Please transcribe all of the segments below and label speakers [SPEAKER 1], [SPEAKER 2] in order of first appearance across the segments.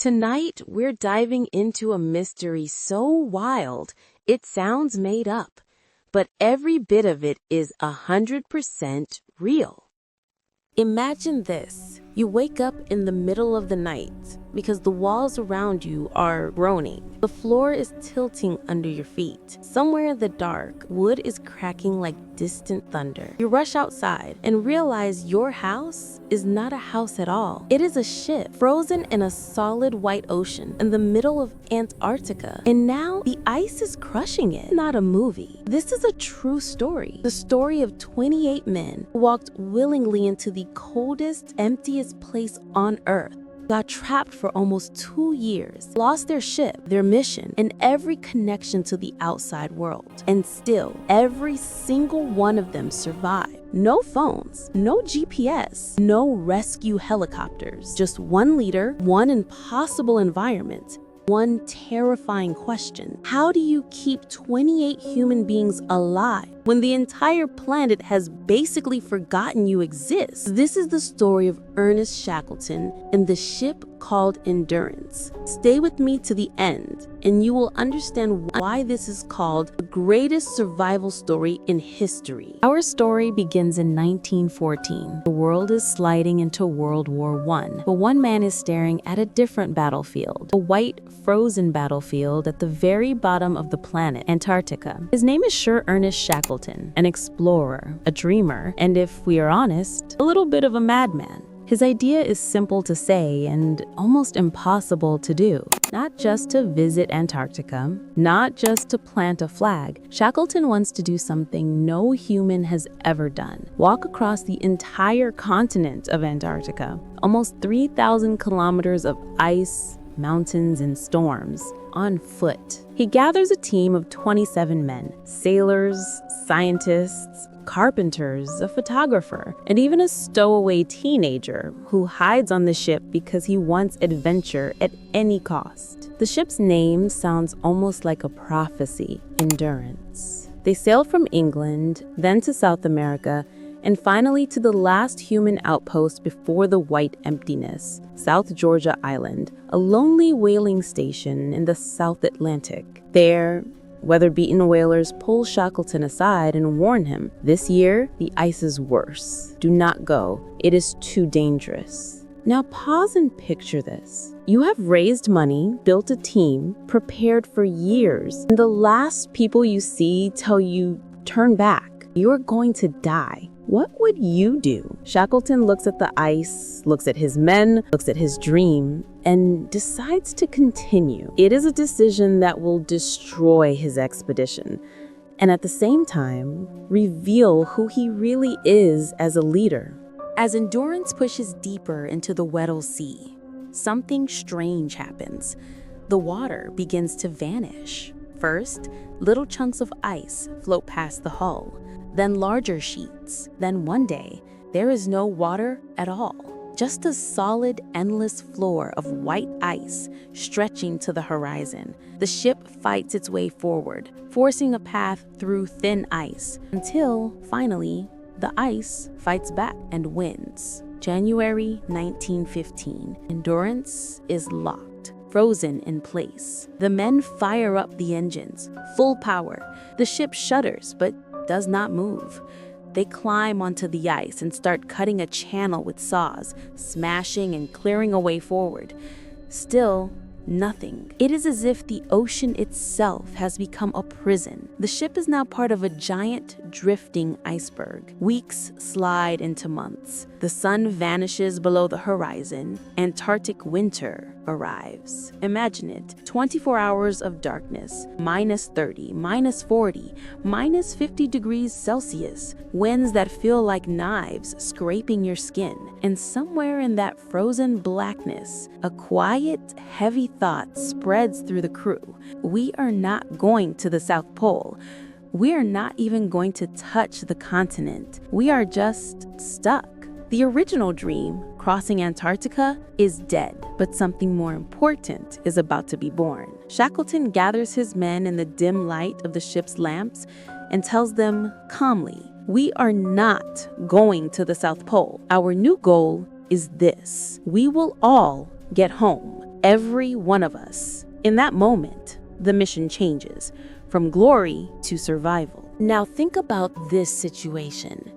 [SPEAKER 1] Tonight, we're diving into a mystery so wild, it sounds made up, but every bit of it is 100% real. Imagine this. You wake up in the middle of the night because the walls around you are groaning. The floor is tilting under your feet. Somewhere in the dark, wood is cracking like distant thunder. You rush outside and realize your house is not a house at all. It is a ship frozen in a solid white ocean in the middle of Antarctica. And now the ice is crushing it. Not a movie. This is a true story. The story of 28 men who walked willingly into the coldest, emptiest place on Earth, got trapped for almost 2 years, lost their ship, their mission, and every connection to the outside world. And still, every single one of them survived. No phones, no GPS, no rescue helicopters, just one leader, one impossible environment, one terrifying question. How do you keep 28 human beings alive when the entire planet has basically forgotten you exist? This is the story of Ernest Shackleton and the ship called Endurance. Stay with me to the end, and you will understand why this is called the greatest survival story in history. Our story begins in 1914. The world is sliding into World War I, but one man is staring at a different battlefield, a white, frozen battlefield at the very bottom of the planet, Antarctica. His name is Sir Ernest Shackleton, an explorer, a dreamer, and if we are honest, a little bit of a madman. His idea is simple to say and almost impossible to do. Not just to visit Antarctica, not just to plant a flag. Shackleton wants to do something no human has ever done. Walk across the entire continent of Antarctica, almost 3,000 kilometers of ice, mountains, and storms, on foot. He gathers a team of 27 men, sailors, scientists, carpenters, a photographer, and even a stowaway teenager who hides on the ship because he wants adventure at any cost. The ship's name sounds almost like a prophecy, Endurance. They sail from England, then to South America, and finally to the last human outpost before the white emptiness, South Georgia Island, a lonely whaling station in the South Atlantic. There, weather-beaten whalers pull Shackleton aside and warn him, "This year, the ice is worse. Do not go. It is too dangerous." Now pause and picture this. You have raised money, built a team, prepared for years, and the last people you see tell you, "Turn back. You're going to die." What would you do? Shackleton looks at the ice, looks at his men, looks at his dream, and decides to continue. It is a decision that will destroy his expedition, and at the same time, reveal who he really is as a leader. As Endurance pushes deeper into the Weddell Sea, something strange happens. The water begins to vanish. First, little chunks of ice float past the hull, then larger sheets. Then one day, there is no water at all. Just a solid, endless floor of white ice stretching to the horizon. The ship fights its way forward, forcing a path through thin ice, until, finally, the ice fights back and wins. January 1915. Endurance is locked, frozen in place. The men fire up the engines, full power. The ship shudders, but does not move. They climb onto the ice and start cutting a channel with saws, smashing and clearing a way forward. Still, nothing. It is as if the ocean itself has become a prison. The ship is now part of a giant, drifting iceberg. Weeks slide into months. The sun vanishes below the horizon. Antarctic winter arrives. Imagine it, 24 hours of darkness, -30, -40, -50 degrees Celsius, winds that feel like knives scraping your skin. And somewhere in that frozen blackness, a quiet, heavy thought spreads through the crew. We are not going to the South Pole. We are not even going to touch the continent. We are just stuck. The original dream, crossing Antarctica, is dead, but something more important is about to be born. Shackleton gathers his men in the dim light of the ship's lamps and tells them calmly, "We are not going to the South Pole. Our new goal is this. We will all get home." every one of us. In that moment, the mission changes from glory to survival. Now think about this situation.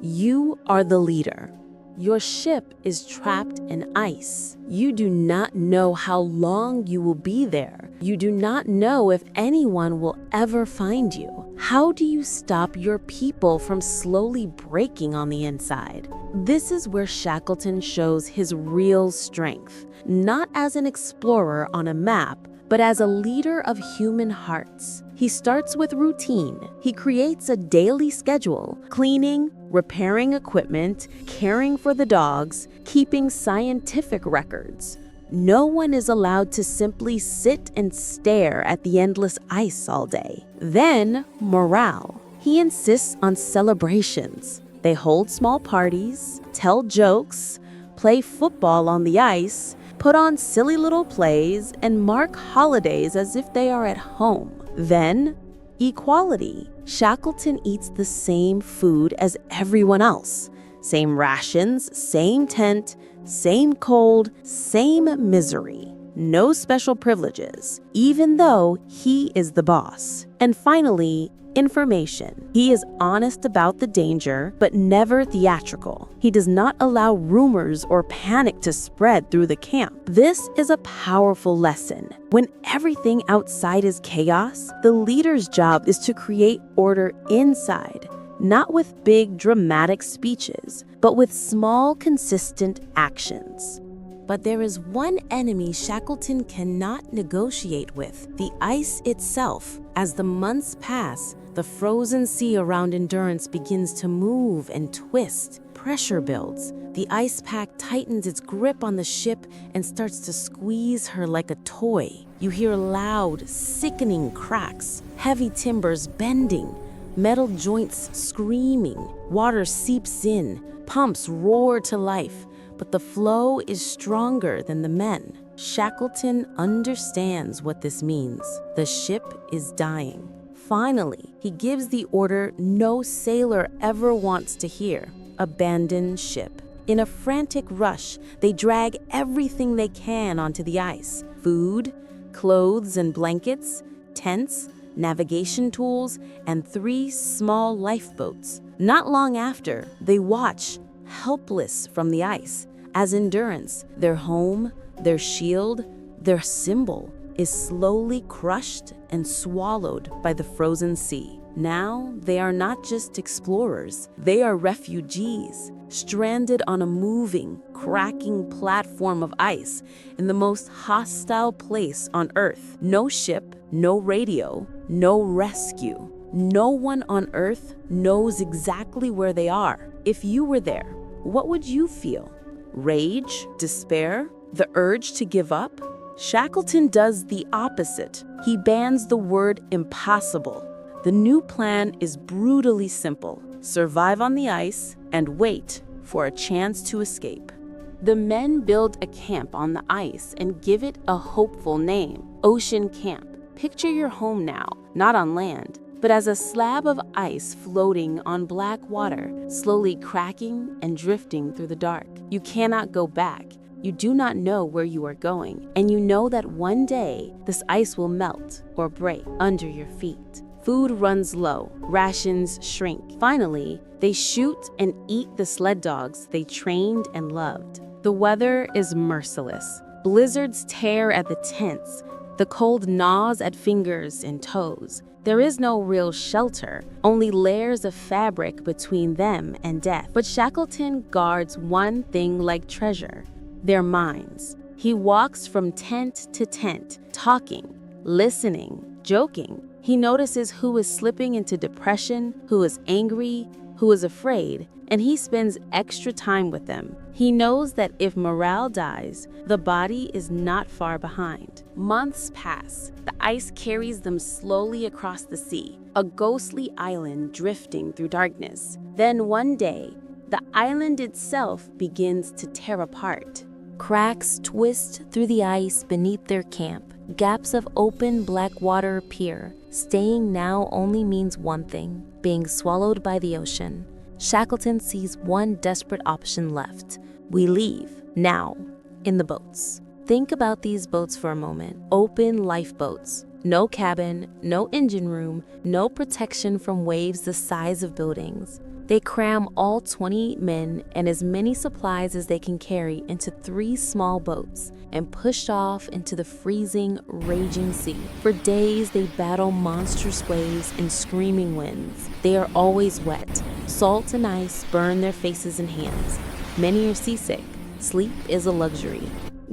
[SPEAKER 1] You are the leader. Your ship is trapped in ice. You do not know how long you will be there. You do not know if anyone will ever find you. How do you stop your people from slowly breaking on the inside? This is where Shackleton shows his real strength, not as an explorer on a map, but as a leader of human hearts. He starts with routine. He creates a daily schedule, cleaning, repairing equipment, caring for the dogs, keeping scientific records. No one is allowed to simply sit and stare at the endless ice all day. Then, morale. He insists on celebrations. They hold small parties, tell jokes, play football on the ice, put on silly little plays, and mark holidays as if they are at home. Then, equality. Shackleton eats the same food as everyone else. Same rations, same tent, same cold, same misery. No special privileges, even though he is the boss. And finally, information. He is honest about the danger, but never theatrical. He does not allow rumors or panic to spread through the camp. This is a powerful lesson. When everything outside is chaos, the leader's job is to create order inside, not with big dramatic speeches, but with small, consistent actions. But there is one enemy Shackleton cannot negotiate with, the ice itself. As the months pass, the frozen sea around Endurance begins to move and twist. Pressure builds. The ice pack tightens its grip on the ship and starts to squeeze her like a toy. You hear loud, sickening cracks, heavy timbers bending, metal joints screaming. Water seeps in, pumps roar to life, but the flow is stronger than the men. Shackleton understands what this means. The ship is dying. Finally, he gives the order no sailor ever wants to hear: abandon ship. In a frantic rush, they drag everything they can onto the ice: food, clothes and blankets, tents, navigation tools, and 3 small lifeboats. Not long after, they watch, helpless from the ice, as Endurance, their home, their shield, their symbol, is slowly crushed and swallowed by the frozen sea. Now, they are not just explorers, they are refugees, stranded on a moving, cracking platform of ice in the most hostile place on Earth. No ship, no radio, no rescue. No one on Earth knows exactly where they are. If you were there, what would you feel? Rage? Despair? The urge to give up? Shackleton does the opposite. He bans the word impossible. The new plan is brutally simple: survive on the ice and wait for a chance to escape. The men build a camp on the ice and give it a hopeful name: Ocean Camp. Picture your home now, not on land, but as a slab of ice floating on black water, slowly cracking and drifting through the dark. You cannot go back. You do not know where you are going, and you know that one day this ice will melt or break under your feet. Food runs low, rations shrink. Finally, they shoot and eat the sled dogs they trained and loved. The weather is merciless. Blizzards tear at the tents. The cold gnaws at fingers and toes. There is no real shelter, only layers of fabric between them and death. But Shackleton guards one thing like treasure: their minds. He walks from tent to tent, talking, listening, joking. He notices who is slipping into depression, who is angry, who is afraid, and he spends extra time with them. He knows that if morale dies, the body is not far behind. Months pass. The ice carries them slowly across the sea, a ghostly island drifting through darkness. Then one day, the island itself begins to tear apart. Cracks twist through the ice beneath their camp. Gaps of open black water appear. Staying now only means one thing: being swallowed by the ocean. Shackleton sees one desperate option left. We leave, now, in the boats. Think about these boats for a moment. Open lifeboats. No cabin, no engine room, no protection from waves the size of buildings. They cram all 20 men and as many supplies as they can carry into 3 small boats and push off into the freezing, raging sea. For days, they battle monstrous waves and screaming winds. They are always wet. Salt and ice burn their faces and hands. Many are seasick. Sleep is a luxury.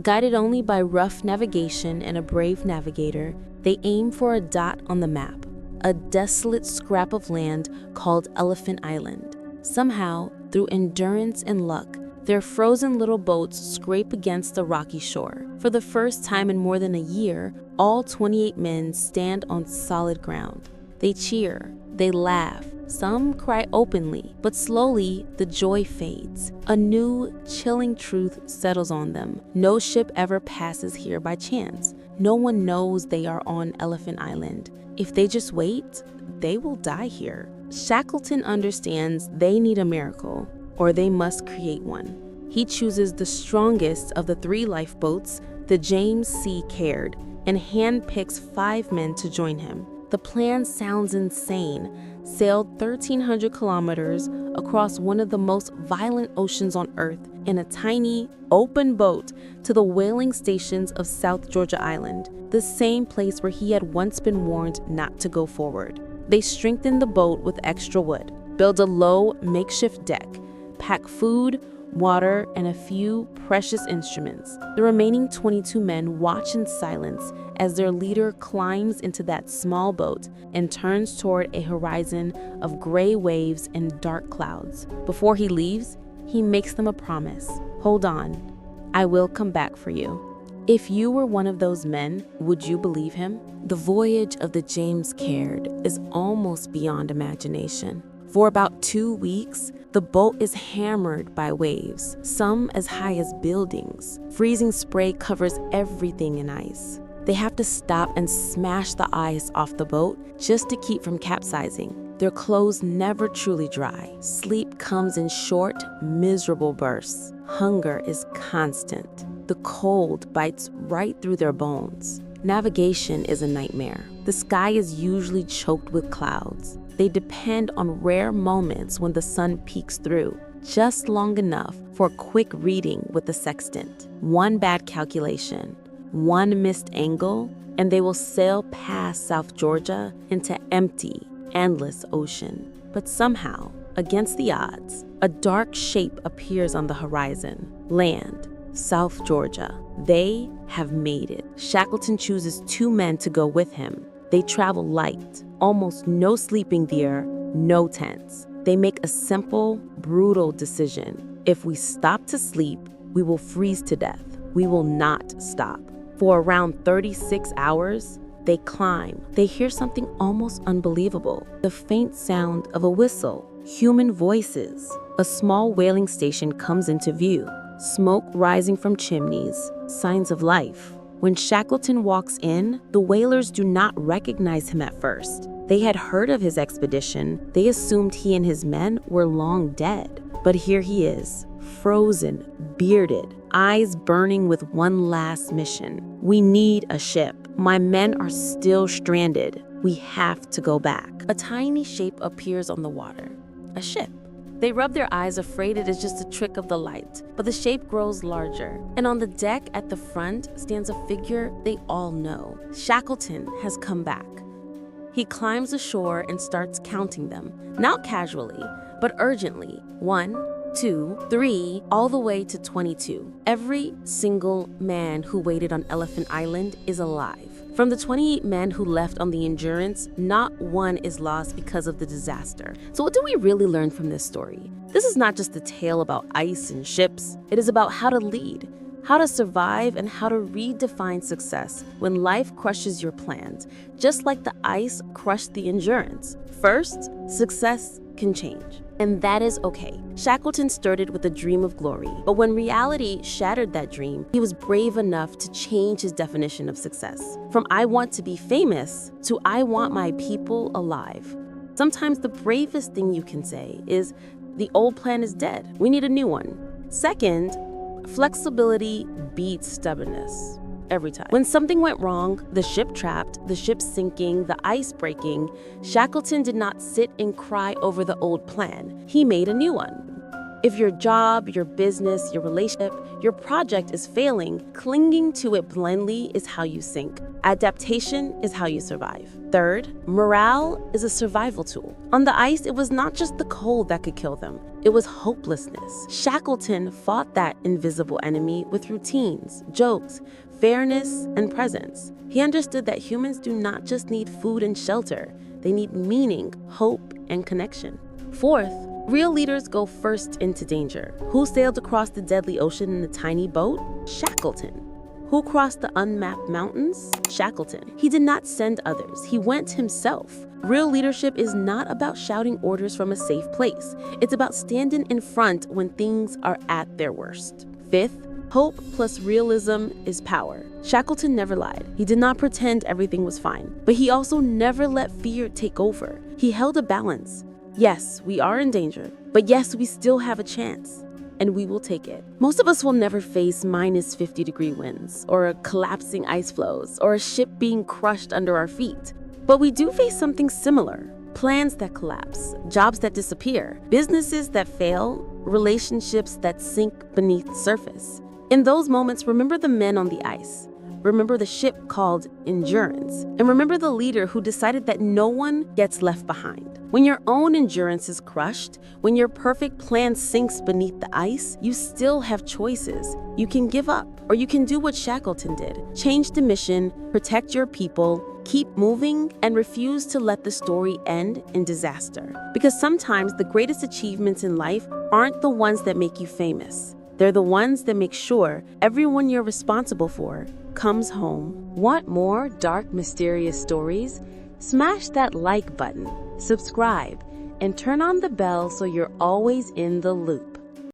[SPEAKER 1] Guided only by rough navigation and a brave navigator, they aim for a dot on the map, a desolate scrap of land called Elephant Island. Somehow, through endurance and luck, their frozen little boats scrape against the rocky shore. For the first time in more than a year, all 28 men stand on solid ground. They cheer, they laugh, some cry openly, but slowly the joy fades. A new, chilling truth settles on them. No ship ever passes here by chance. No one knows they are on Elephant Island. If they just wait, they will die here. Shackleton understands they need a miracle, or they must create one. He chooses the strongest of the 3 lifeboats, the James C. Caird, and handpicks 5 men to join him. The plan sounds insane. Sailed 1,300 kilometers across one of the most violent oceans on Earth in a tiny, open boat to the whaling stations of South Georgia Island, the same place where he had once been warned not to go forward. They strengthened the boat with extra wood, build a low, makeshift deck, pack food, water, and a few precious instruments. The remaining 22 men watch in silence as their leader climbs into that small boat and turns toward a horizon of gray waves and dark clouds. Before he leaves, he makes them a promise. Hold on, I will come back for you. If you were one of those men, would you believe him? The voyage of the James Caird is almost beyond imagination. For about 2 weeks, the boat is hammered by waves, some as high as buildings. Freezing spray covers everything in ice. They have to stop and smash the ice off the boat just to keep from capsizing. Their clothes never truly dry. Sleep comes in short, miserable bursts. Hunger is constant. The cold bites right through their bones. Navigation is a nightmare. The sky is usually choked with clouds. They depend on rare moments when the sun peeks through, just long enough for a quick reading with the sextant. One bad calculation, one missed angle, and they will sail past South Georgia into empty, endless ocean. But somehow, against the odds, a dark shape appears on the horizon. Land, South Georgia. They have made it. Shackleton chooses 2 men to go with him. They travel light, almost no sleeping gear, no tents. They make a simple, brutal decision. If we stop to sleep, we will freeze to death. We will not stop. For around 36 hours, they climb. They hear something almost unbelievable. The faint sound of a whistle. Human voices. A small whaling station comes into view. Smoke rising from chimneys. Signs of life. When Shackleton walks in, the whalers do not recognize him at first. They had heard of his expedition. They assumed he and his men were long dead. But here he is, frozen, bearded, eyes burning with one last mission. We need a ship. My men are still stranded. We have to go back. A tiny shape appears on the water. A ship. They rub their eyes, afraid it is just a trick of the light, but the shape grows larger. And on the deck at the front stands a figure they all know. Shackleton has come back. He climbs ashore and starts counting them, not casually, but urgently. 1, 2, 3, all the way to 22. Every single man who waited on Elephant Island is alive. From the 28 men who left on the Endurance, not one is lost because of the disaster. So what do we really learn from this story? This is not just a tale about ice and ships. It is about how to lead, how to survive, and how to redefine success when life crushes your plans, just like the ice crushed the Endurance. First, success can change. And that is okay. Shackleton started with a dream of glory, but when reality shattered that dream, he was brave enough to change his definition of success. From I want to be famous to I want my people alive. Sometimes the bravest thing you can say is, the old plan is dead. We need a new one. Second, flexibility beats stubbornness. Every time. When something went wrong, the ship trapped, the ship sinking, the ice breaking, Shackleton did not sit and cry over the old plan. He made a new one. If your job, your business, your relationship, your project is failing, clinging to it blindly is how you sink. Adaptation is how you survive. Third, morale is a survival tool. On the ice, it was not just the cold that could kill them. It was hopelessness. Shackleton fought that invisible enemy with routines, jokes, fairness, and presence. He understood that humans do not just need food and shelter. They need meaning, hope, and connection. Fourth, real leaders go first into danger. Who sailed across the deadly ocean in a tiny boat? Shackleton. Who crossed the unmapped mountains? Shackleton. He did not send others. He went himself. Real leadership is not about shouting orders from a safe place. It's about standing in front when things are at their worst. Fifth, hope plus realism is power. Shackleton never lied. He did not pretend everything was fine, but he also never let fear take over. He held a balance. Yes, we are in danger, but yes, we still have a chance, and we will take it. Most of us will never face minus 50-degree winds, or collapsing ice floes, or a ship being crushed under our feet. But we do face something similar. Plans that collapse, jobs that disappear, businesses that fail, relationships that sink beneath the surface. In those moments, remember the men on the ice. Remember the ship called Endurance. And remember the leader who decided that no one gets left behind. When your own endurance is crushed, when your perfect plan sinks beneath the ice, you still have choices. You can give up, or you can do what Shackleton did. Change the mission, protect your people, keep moving, and refuse to let the story end in disaster. Because sometimes the greatest achievements in life aren't the ones that make you famous. They're the ones that make sure everyone you're responsible for comes home. Want more dark, mysterious stories? Smash that like button, subscribe, and turn on the bell so you're always in the loop.